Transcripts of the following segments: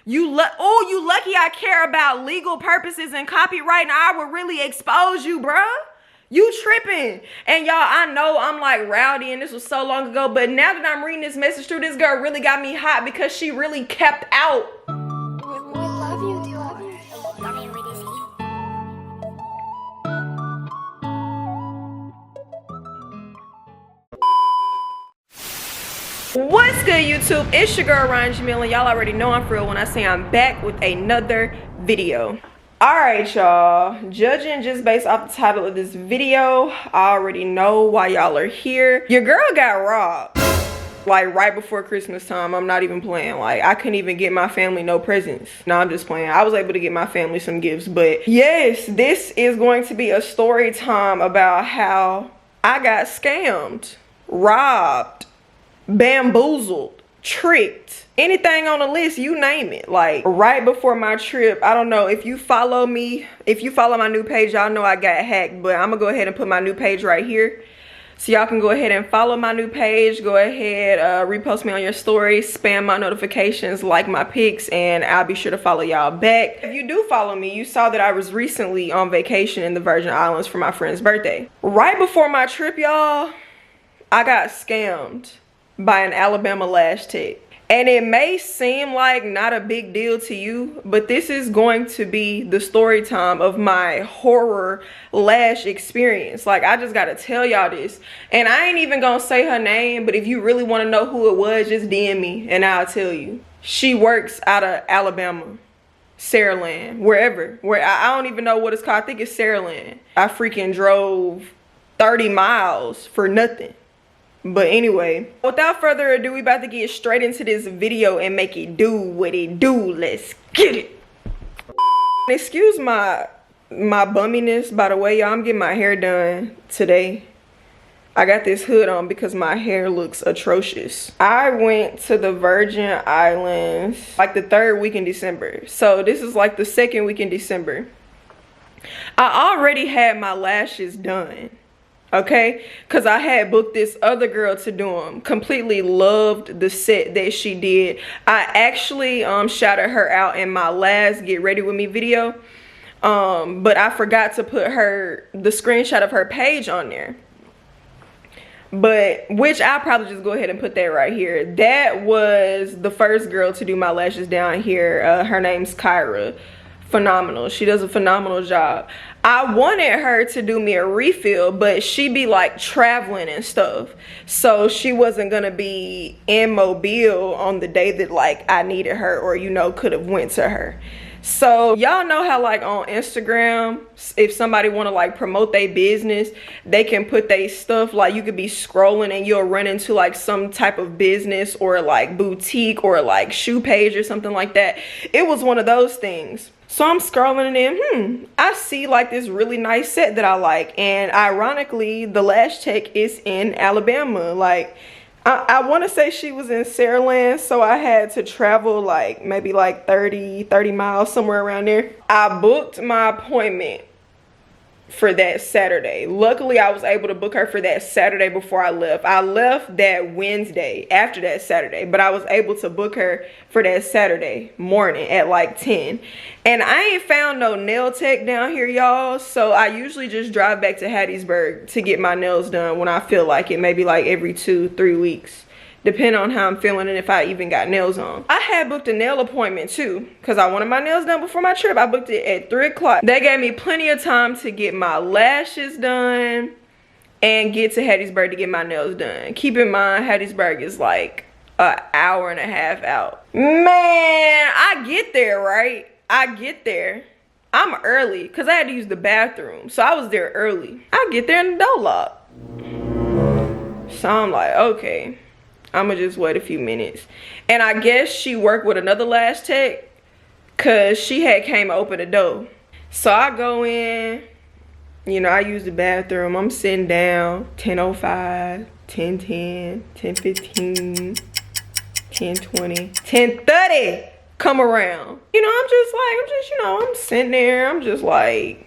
You lucky I care about legal purposes and copyright, and I would really expose you, bruh. You tripping. And y'all, I know I'm like rowdy and this was so long ago, but now that I'm reading this message through, this girl really got me hot because she really kept out. We love you, dude. What's good, YouTube? It's your girl Ryone Jamil, and y'all already know I'm for real when I say I'm back with another video. Alright, y'all, judging just based off the title of this video, I already know why y'all are here. Your girl got robbed like right before Christmas time. I'm not even playing. Like, I couldn't even get my family no presents. No, I'm just playing. I was able to get my family some gifts, but yes, this is going to be a story time about how I got scammed, robbed, bamboozled, tricked, anything on the list, you name it. Like, right before my trip, I don't know if you follow me, if you follow my new page, y'all know I got hacked, but I'm gonna go ahead and put my new page right here so y'all can go ahead and follow my new page. Go ahead, repost me on your stories, spam my notifications, like my pics, and I'll be sure to follow y'all back. If you do follow me, you saw that I was recently on vacation in the Virgin Islands for my friend's birthday. Right before my trip, y'all, I got scammed by an Alabama Lash tech. And it may seem like not a big deal to you, but this is going to be the story time of my horror lash experience. Like, I just gotta tell y'all this. And I ain't even gonna say her name, but if you really wanna know who it was, just DM me and I'll tell you. She works out of Alabama, Saraland, wherever. I don't even know what it's called. I think it's Saraland. I freaking drove 30 miles for nothing. But anyway, without further ado, we about to get straight into this video and make it do what it do. Let's get it. Excuse my bumminess, by the way, y'all. I'm getting my hair done today. I got this hood on because my hair looks atrocious. I went to the Virgin Islands like the 3rd week in December. So this is like the 2nd week in December. I already had my lashes done. Okay, because I had booked this other girl to do them. Completely loved the set that she did. I actually shouted her out in my last Get Ready With Me video. But I forgot to put the screenshot of her page on there. But, which I'll probably just go ahead and put that right here. That was the first girl to do my lashes down here. Her name's Kyra. Phenomenal. She does a phenomenal job. I wanted her to do me a refill, but she be like traveling and stuff, so she wasn't gonna be in Mobile on the day that like I needed her, or you know, could have went to her. So y'all know how like on Instagram, if somebody want to like promote their business, they can put their stuff, like you could be scrolling and you'll run into like some type of business or like boutique or like shoe page or something like that. It was one of those things. So I'm scrolling and then, I see like this really nice set that I like. And ironically, the lash tech is in Alabama. Like, I want to say she was in Saraland, so I had to travel like maybe like 30 miles, somewhere around there. I booked my appointment for that Saturday. Luckily, I was able to book her for that Saturday before I left. I left that Wednesday after that Saturday, but I was able to book her for that Saturday morning at like 10. And I ain't found no nail tech down here, y'all. So I usually just drive back to Hattiesburg to get my nails done when I feel like it. Maybe like every 2-3 weeks. Depending on how I'm feeling and if I even got nails on. I had booked a nail appointment too, because I wanted my nails done before my trip. I booked it at 3 o'clock. They gave me plenty of time to get my lashes done and get to Hattiesburg to get my nails done. Keep in mind, Hattiesburg is like an hour and a half out. Man, I get there, right? I get there. I'm early because I had to use the bathroom. So I was there early. I get there and the door locked. So I'm like, okay. I'ma just wait a few minutes. And I guess she worked with another lash tech because she had came open the door. So I go in, you know, I use the bathroom. I'm sitting down, 10:05, 10:10, 10:15, 10:20, 10:30 come around. You know, I'm sitting there. I'm just like,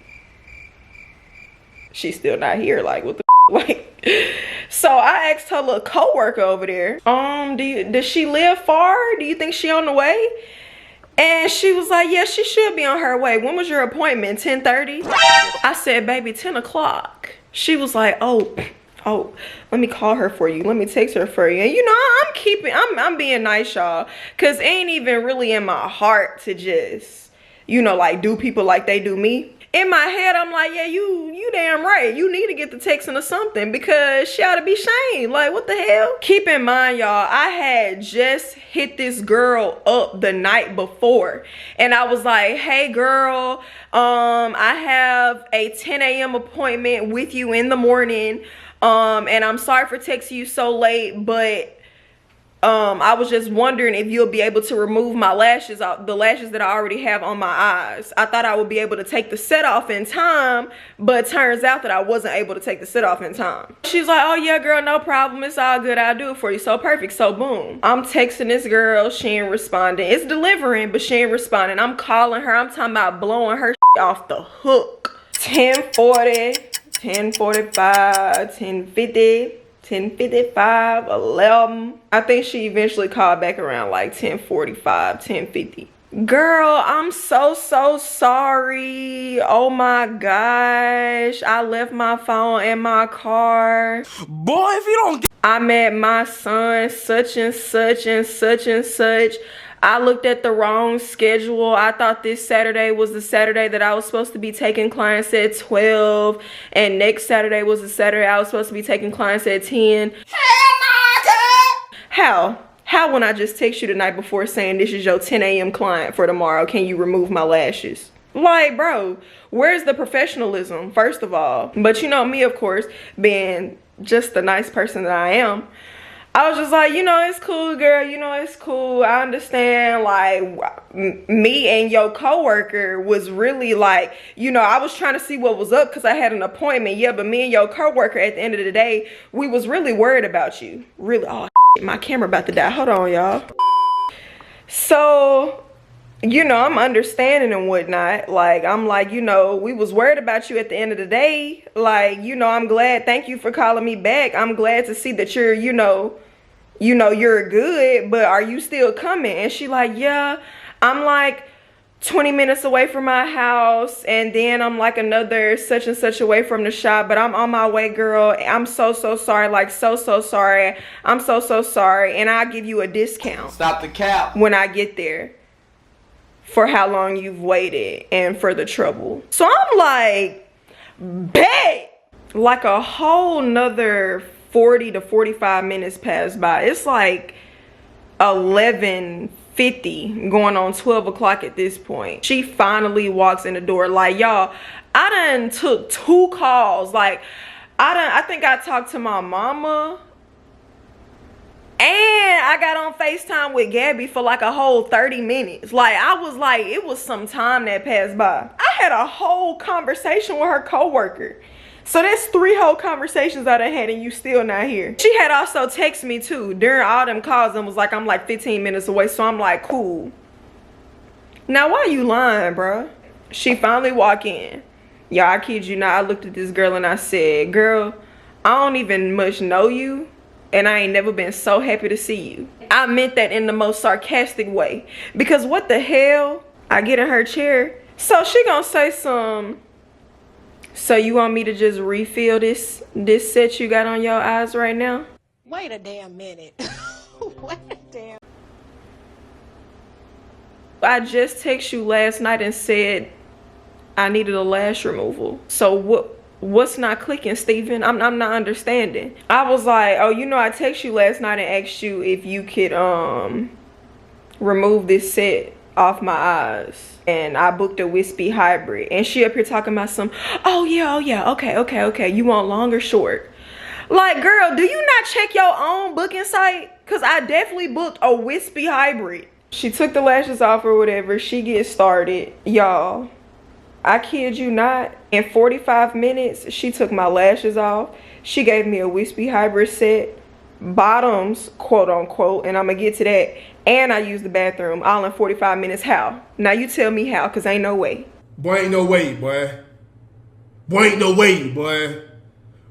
she's still not here. Like, what the like? So I asked her little co-worker over there, does she live far? Do you think she on the way? And she was like, yeah, she should be on her way. When was your appointment? 10:30? I said, baby, 10 o'clock. She was like, oh, let me call her for you. Let me text her for you. And you know, I'm being nice, y'all. Cause it ain't even really in my heart to just, you know, like do people like they do me. In my head, I'm like, yeah, you damn right. You need to get the texting or something because she ought to be shamed. Like, what the hell? Keep in mind, y'all, I had just hit this girl up the night before. And I was like, hey, girl, I have a 10 a.m. appointment with you in the morning. And I'm sorry for texting you so late, but I was just wondering if you'll be able to remove my lashes out, the lashes that I already have on my eyes. I thought I would be able to take the set off in time, but turns out that I wasn't able to take the set off in time. She's like, oh yeah, girl, no problem. It's all good. I'll do it for you. So perfect. So boom. I'm texting this girl. She ain't responding. It's delivering, but she ain't responding. I'm calling her. I'm talking about blowing her off the hook. 10:40, 10:45, 10:50. 10:55, 11. I think she eventually called back around like 10:45, 10:50. Girl, I'm so sorry. Oh my gosh. I left my phone in my car. Boy, if you don't get I'm at my son such and such and such and such. I looked at the wrong schedule. I thought this Saturday was the Saturday that I was supposed to be taking clients at 12. And next Saturday was the Saturday I was supposed to be taking clients at 10. How? How when I just text you the night before saying this is your 10 a.m. client for tomorrow, can you remove my lashes? Like, bro, where's the professionalism, first of all? But you know me, of course, being just the nice person that I am, I was just like, you know, it's cool, girl. You know, it's cool. I understand. Like, me and your coworker was really like, you know, I was trying to see what was up because I had an appointment. Yeah, but me and your coworker, at the end of the day, we was really worried about you. Really. Oh, shit, my camera about to die. Hold on, y'all. So, you know, I'm understanding and whatnot. Like, I'm like, you know, we was worried about you at the end of the day. Like, you know, I'm glad. Thank you for calling me back. I'm glad to see that you're, you know, you're good, but are you still coming? And she like, yeah. I'm like 20 minutes away from my house, and then I'm like another such and such away from the shop, but I'm on my way, girl. I'm so sorry. Like, so sorry. I'm so sorry. And I'll give you a discount. stop the cap. When I get there for how long you've waited and for the trouble. So I'm like, bet. Like a whole nother 40 to 45 minutes passed by. It's like 11:50 going on 12 o'clock at this point. She finally walks in the door. Like, y'all, I done took 2 calls. Like, I think I talked to my mama, and I got on FaceTime with Gabby for like a whole 30 minutes. Like, I was like, it was some time that passed by. I had a whole conversation with her coworker. So that's 3 whole conversations I done had and you still not here. She had also texted me too during all them calls and was like, I'm like 15 minutes away. So I'm like, cool. Now, why you lying, bro? She finally walked in. Y'all, I kid you not. I looked at this girl and I said, girl, I don't even much know you, and I ain't never been so happy to see you. I meant that in the most sarcastic way. Because what the hell? I get in her chair. So she gonna say so you want me to just refill this set you got on your eyes right now? Wait a damn minute. Wait a damn. I just texted you last night and said I needed a lash removal. So what's not clicking, Steven? I'm not understanding. I was like, oh, you know, I texted you last night and asked you if you could remove this set off my eyes, and I booked a wispy hybrid. And she up here talking about some, oh yeah, okay, you want long or short? Like, girl, do you not check your own booking site? Because I definitely booked a wispy hybrid. She took the lashes off or whatever. She gets started. Y'all, I kid you not, in 45 minutes, she took my lashes off. She gave me a wispy hybrid set, bottoms, quote unquote, and I'm gonna get to that. And I used the bathroom all in 45 minutes. How? Now you tell me how, because ain't no way. Boy, ain't no way, boy. Boy, ain't no way, boy.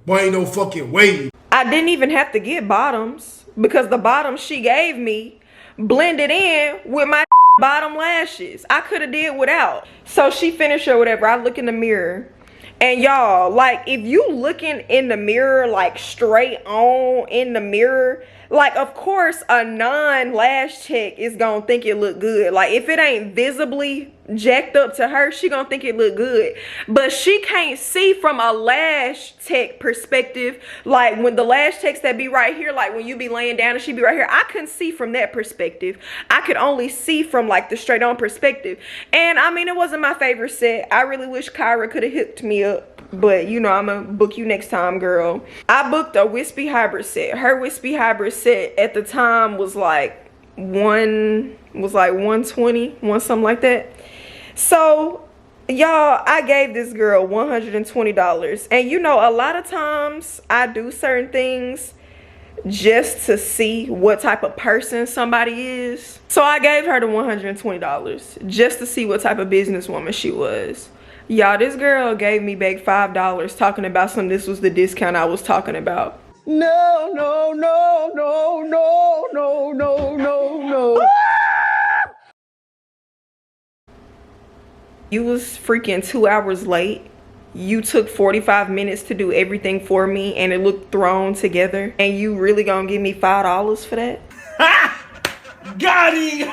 Boy, ain't no fucking way. I didn't even have to get bottoms, because the bottoms she gave me blended in with my bottom lashes. I could have did without. So she finished or whatever. I look in the mirror. And y'all, like, if you looking in the mirror, like straight on in the mirror, like, of course a non-lash tech is gonna think it look good. Like, if it ain't visibly jacked up to her, she gonna think it look good. But she can't see from a lash tech perspective. Like, when the lash techs that be right here, like when you be laying down and she be right here, I couldn't see from that perspective. I could only see from like the straight on perspective. And I mean, it wasn't my favorite set. I really wish Kyra could have hooked me up. But you know, I'm gonna book you next time, girl. I booked a wispy hybrid set. Her wispy hybrid set at the time was like 120, something like that. So y'all, I gave this girl $120. And you know, a lot of times I do certain things just to see what type of person somebody is. So I gave her the $120 just to see what type of businesswoman she was. Y'all, this girl gave me back $5 talking about this was the discount I was talking about. No, no, no, no, no, no, no, no, no. You was freaking 2 hours late. You took 45 minutes to do everything for me and it looked thrown together. And you really gonna give me $5 for that? Got him!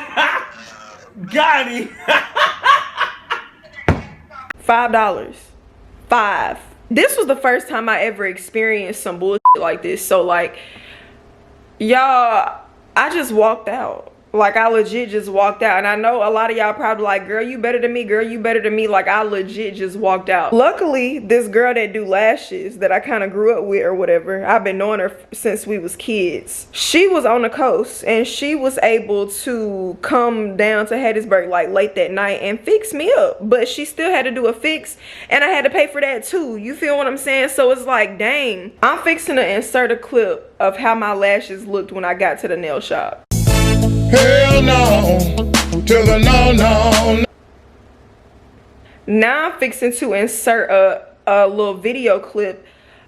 Got him! $5. $5. This was the first time I ever experienced some bullshit like this. So like, y'all, I just walked out. Like, I legit just walked out. And I know a lot of y'all probably like, girl, you better than me. Girl, you better than me. Like, I legit just walked out. Luckily, this girl that do lashes that I kind of grew up with or whatever, I've been knowing her since we was kids. She was on the coast and she was able to come down to Hattiesburg like late that night and fix me up. But she still had to do a fix and I had to pay for that too. You feel what I'm saying? So it's like, dang. I'm fixing to insert a clip of how my lashes looked when I got to the nail shop. Hell no, to the no. Now I'm fixing to insert a little video clip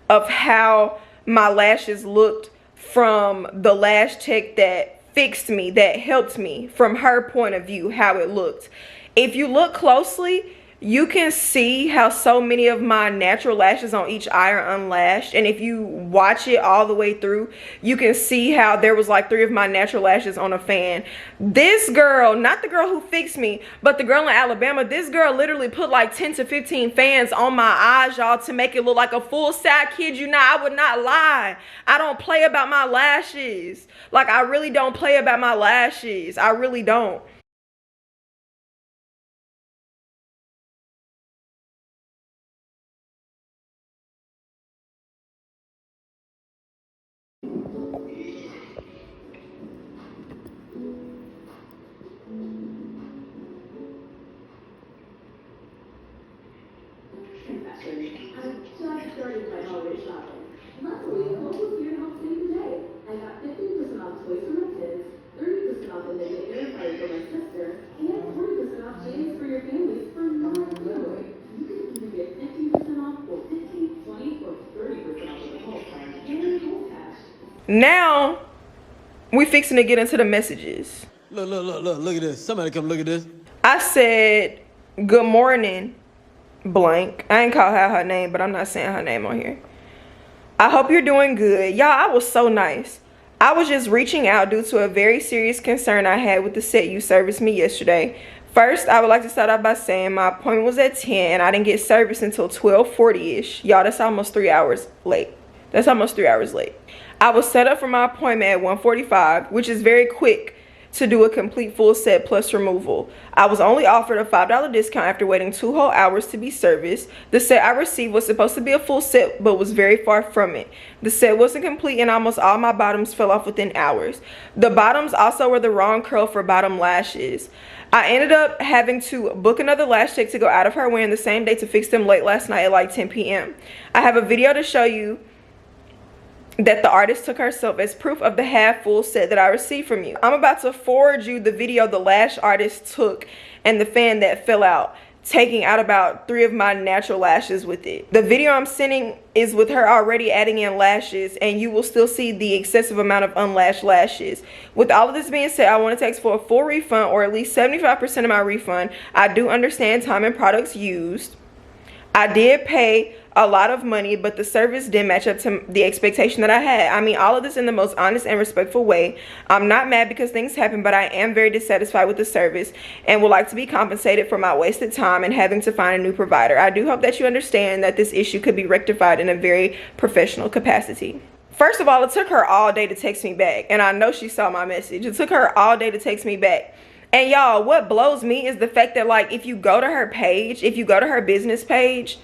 of how my lashes looked from the lash tech that fixed me, that helped me, from her point of view, how it looked. If you look closely, you can see how so many of my natural lashes on each eye are unlashed. And if you watch it all the way through, you can see how there was like 3 of my natural lashes on a fan. This girl, not the girl who fixed me, but the girl in Alabama, this girl literally put like 10 to 15 fans on my eyes, y'all, to make it look like a full set. Kid you not, I would not lie. I don't play about my lashes. Like, I really don't play about my lashes. I really don't. Now we fixing to get into the messages. Look at this. Somebody come look at this. I said, good morning, blank. I ain't call her name, but I'm not saying her name on here. I hope you're doing good. Y'all, I was so nice. I was just reaching out due to a very serious concern I had with the set you serviced me yesterday. First, I would like to start off by saying my appointment was at 10 and I didn't get service until 12:40-ish. Y'all, that's almost 3 hours late. That's almost 3 hours late. I was set up for my appointment at 1:45, which is very quick to do a complete full set plus removal. I was only offered a $5 discount after waiting 2 whole hours to be serviced. The set I received was supposed to be a full set, but was very far from it. The set wasn't complete and almost all my bottoms fell off within hours. The bottoms also were the wrong curl for bottom lashes. I ended up having to book another lash tech to go out of her way on the same day to fix them late last night at like 10 p.m. I have a video to show you that the artist took herself as proof of the half full set that I received from you. I'm about to forward you the video the lash artist took and the fan that fell out. taking out about 3 of my natural lashes with it. The video I'm sending is with her already adding in lashes, and you will still see the excessive amount of unlashed lashes. With all of this being said, I want to text for a full refund, or at least 75% of my refund. I do understand time and products used. I did pay a lot of money, but the service didn't match up to the expectation that I had. I mean, all of this in the most honest and respectful way. I'm not mad because things happen, but I am very dissatisfied with the service and would like to be compensated for my wasted time and having to find a new provider. I do hope that you understand that this issue could be rectified in a very professional capacity. First of all, it took her all day to text me back, and I know she saw my message. It took her all day to text me back. And y'all, what blows me is the fact that, like, if you go to her page, if you go to her business page,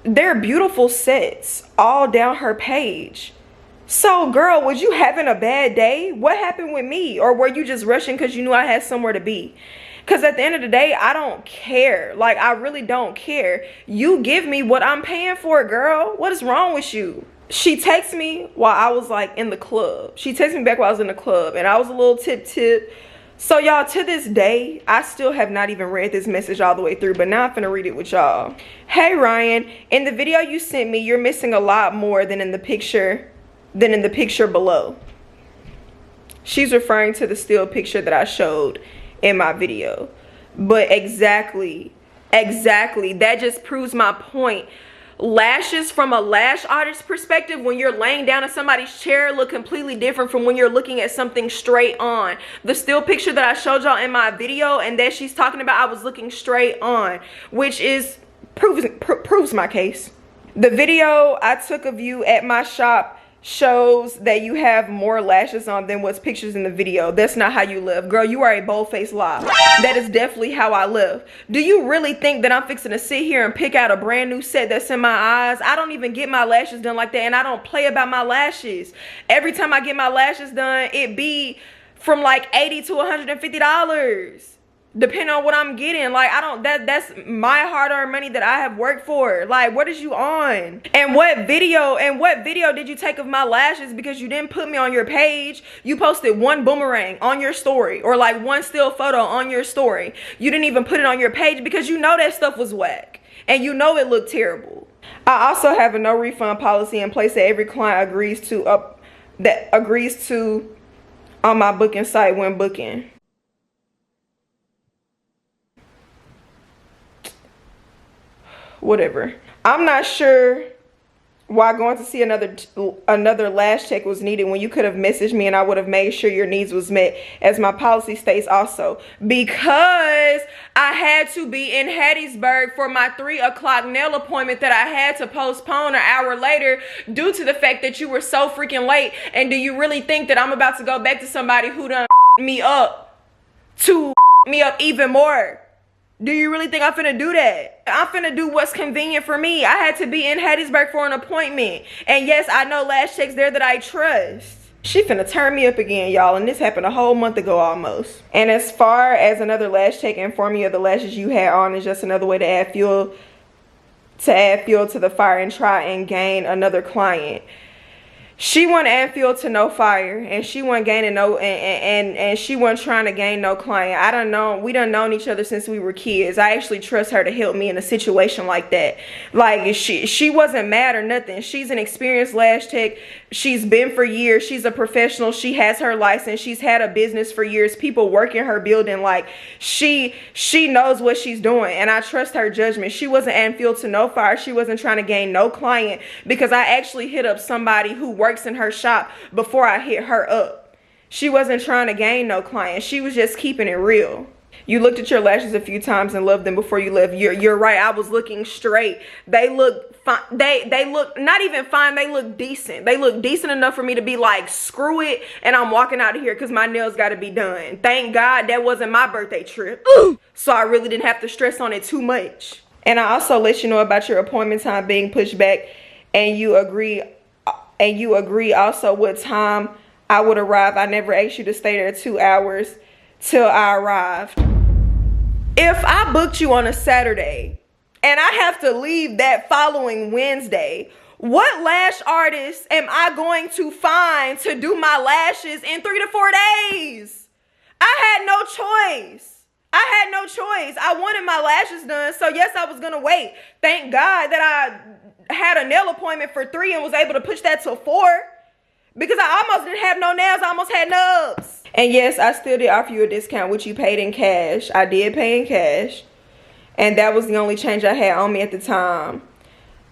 there are beautiful sets all down her page. So girl, was you having a bad day? What happened with me? Or were you just rushing because you knew I had somewhere to be? Because at the end of the day, I don't care. Like, I really don't care. You give me what I'm paying for, girl. What is wrong with you? She texted me while I was like in the club. She texted me back while I was in the club, and I was a little tip. So y'all, to this day, I still have not even read this message all the way through, but now I'm finna read it with y'all. Hey Ryan, in the video you sent me, you're missing a lot more than in the picture below. She's referring to the still picture that I showed in my video. But exactly, that just proves my point. Lashes from a lash artist perspective, when you're laying down in somebody's chair, look completely different from when you're looking at something straight on. The still picture that I showed y'all in my video and that she's talking about, I was looking straight on, which is proves my case. The video I took of you at my shop shows that you have more lashes on than what's pictures in the video. That's not how you live, girl. You are a bold-faced lie. That is definitely how I live. Do you really think that I'm fixing to sit here and pick out a brand new set that's in my eyes? I don't even get my lashes done like that, and I don't play about my lashes. Every time I get my lashes done, it be from like $80 to $150, depending on what I'm getting. Like, I don't, that's my hard-earned money that I have worked for. Like, what is you on? And what video did you take of my lashes? Because you didn't put me on your page. You posted one boomerang on your story, or like one still photo on your story. You didn't even put it on your page because you know that stuff was whack and you know it looked terrible. I also have a no refund policy in place that every client agrees to on my booking site when booking. Whatever. I'm not sure why going to see another lash tech was needed when you could have messaged me and I would have made sure your needs was met, as my policy states also. Because I had to be in Hattiesburg for my 3 o'clock nail appointment that I had to postpone an hour later due to the fact that you were so freaking late. And do you really think that I'm about to go back to somebody who done me up to me up even more? Do you really think I'm finna do that? I'm finna do what's convenient for me. I had to be in Hattiesburg for an appointment. And yes, I know lash techs there that I trust. She finna turn me up again, y'all. And this happened a whole month ago almost. And as far as another lash tech informing you of the lashes you had on is just another way to add fuel to the fire and try and gain another client. She wasn't add fuel to no fire, and she wasn't gaining no, and she wasn't trying to gain no client. We done known each other since we were kids. I actually trust her to help me in a situation like that. Like, she wasn't mad or nothing. She's an experienced lash tech. She's been for years. She's a professional. She has her license. She's had a business for years. People work in her building. Like, she knows what she's doing, and I trust her judgment. She wasn't adding fuel to no fire. She wasn't trying to gain no client, because I actually hit up somebody who works in her shop before I hit her up. She wasn't trying to gain no client. She was just keeping it real. You looked at your lashes a few times and loved them before you left. You're right. I was looking straight. They look fine. They look not even fine. They look decent. They look decent enough for me to be like, screw it, and I'm walking out of here because my nails got to be done. Thank God that wasn't my birthday trip. So I really didn't have to stress on it too much. And I also let you know about your appointment time being pushed back, and you agree also what time I would arrive. I never asked you to stay there 2 hours till I arrived. If I booked you on a Saturday and I have to leave that following Wednesday, what lash artist am I going to find to do my lashes in 3 to 4 days? I had no choice. I had no choice. I wanted my lashes done, so yes, I was gonna wait. Thank God that I had a nail appointment for 3 and was able to push that to 4, because I almost didn't have no nails. I almost had nubs. And yes, I still did offer you a discount, which you paid in cash. I did pay in cash, and that was the only change I had on me at the time.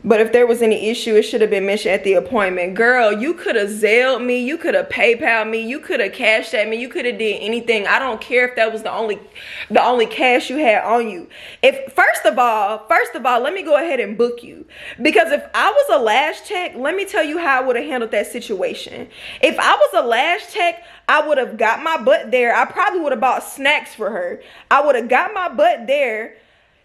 But if there was any issue, it should have been mentioned at the appointment. Girl, you could have Zelled me. You could have PayPal me. You could have cashed at me. You could have did anything. I don't care if that was the only cash you had on you. If first of all, let me go ahead and book you. Because if I was a Lash tech, let me tell you how I would have handled that situation. If I was a Lash tech, I would have got my butt there. I probably would have bought snacks for her. I would have got my butt there.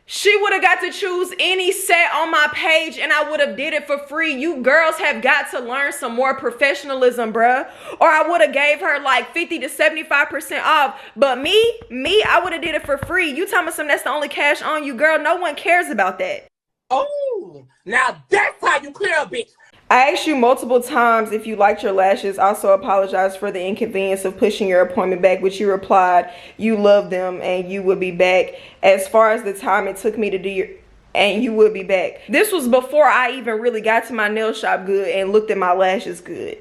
She would have got to choose any set on my page, and I would have did it for free. You girls have got to learn some more professionalism, bruh. Or I would have gave her like 50 to 75% off. But me, I would have did it for free. You tell me something that's the only cash on you, girl. No one cares about that. Oh, now that's how you clear a bitch. I asked you multiple times if you liked your lashes. Also apologize for the inconvenience of pushing your appointment back, which you replied you love them and you would be back. As far as the time it took me to do your, and you would be back. This was before I even really got to my nail shop good and looked at my lashes good.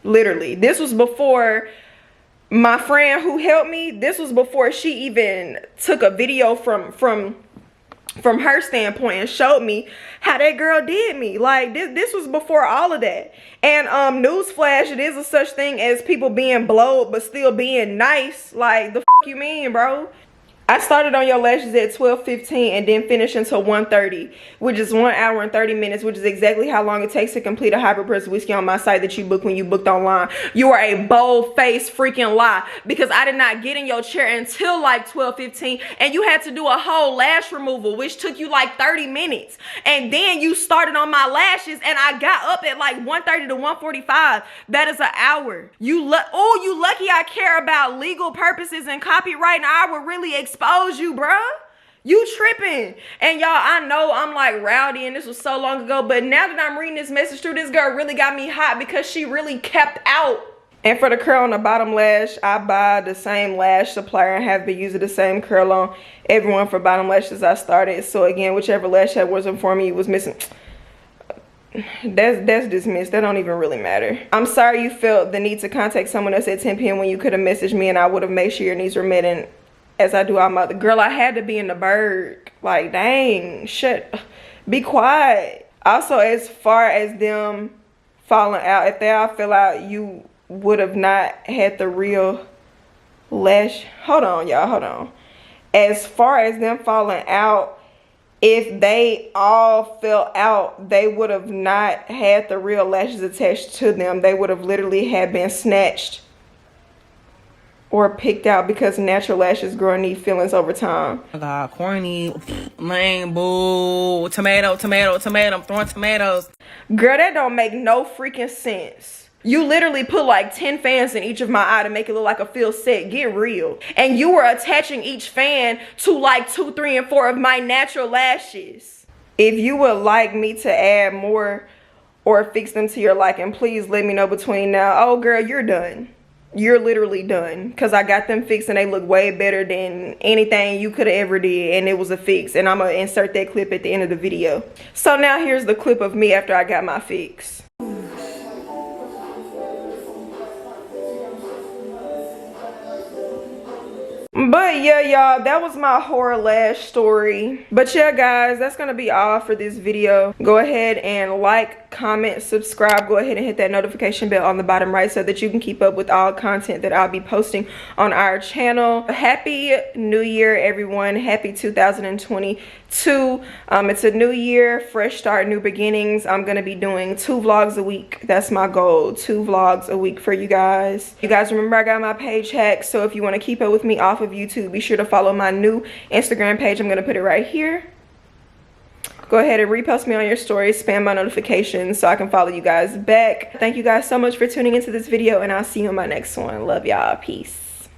Literally. This was before my friend who helped me. This was before she even took a video from her standpoint and showed me how that girl did me. Like this was before all of that. And newsflash, it is a such thing as people being blowed but still being nice. Like the f you mean, bro? I started on your lashes at 12:15 and then finished until 1:30, which is 1 hour and 30 minutes, which is exactly how long it takes to complete a hyper-pressed whiskey on my site that you booked when you booked online. You are a bold-faced freaking lie, because I did not get in your chair until like 12:15, and you had to do a whole lash removal, which took you like 30 minutes. And then you started on my lashes, and I got up at like 1:30 to 1:45. That is an hour. You lucky I care about legal purposes and copyright, and I would really expose you, bruh. You tripping. And y'all, I know I'm like rowdy and this was so long ago, but now that I'm reading this message through, this girl really got me hot because she really kept out. And for the curl on the bottom lash, I buy the same lash supplier and have been using the same curl on everyone for bottom lashes I started. So again, whichever lash that wasn't for me was missing. That's dismissed. That don't even really matter. I'm sorry you felt the need to contact someone else at 10 p.m. when you could have messaged me and I would have made sure your needs were met, and as I do all my other. Girl, I had to be in the Berg. Like, dang, shit. Be quiet. Also, as far as them falling out, if they all fell out, you would have not had the real lash. Hold on, y'all, hold on. As far as them falling out, if they all fell out, they would have not had the real lashes attached to them. They would have literally had been snatched or picked out, because natural lashes grow and need fillings over time. Oh God, corny, lame, boo, tomato, I'm throwing tomatoes. Girl, that don't make no freaking sense. You literally put like 10 fans in each of my eye to make it look like a fill set. Get real. And you were attaching each fan to like 2, 3, and 4 of my natural lashes. If you would like me to add more or fix them to your liking, please let me know between now. Oh girl, you're done. You're literally done, because I got them fixed and they look way better than anything you could have ever did, and it was a fix. And I'm gonna insert that clip at the end of the video. So now here's the clip of me after I got my fix. But yeah, y'all, that was my horror lash story. But yeah, guys, that's gonna be all for this video. Go ahead and like, comment, subscribe. Go ahead and hit that notification bell on the bottom right so that you can keep up with all content that I'll be posting on our channel. Happy New Year, everyone. Happy 2022. It's a new year, fresh start, new beginnings. I'm gonna be doing 2 vlogs a week. That's my goal, 2 vlogs a week for you guys. You guys remember I got my page hacked, so if you want to keep up with me off of YouTube, be sure to follow my new Instagram page. I'm gonna put it right here. Go ahead and repost me on your stories, spam my notifications so I can follow you guys back. Thank you guys so much for tuning into this video, and I'll see you in my next one. Love y'all. Peace.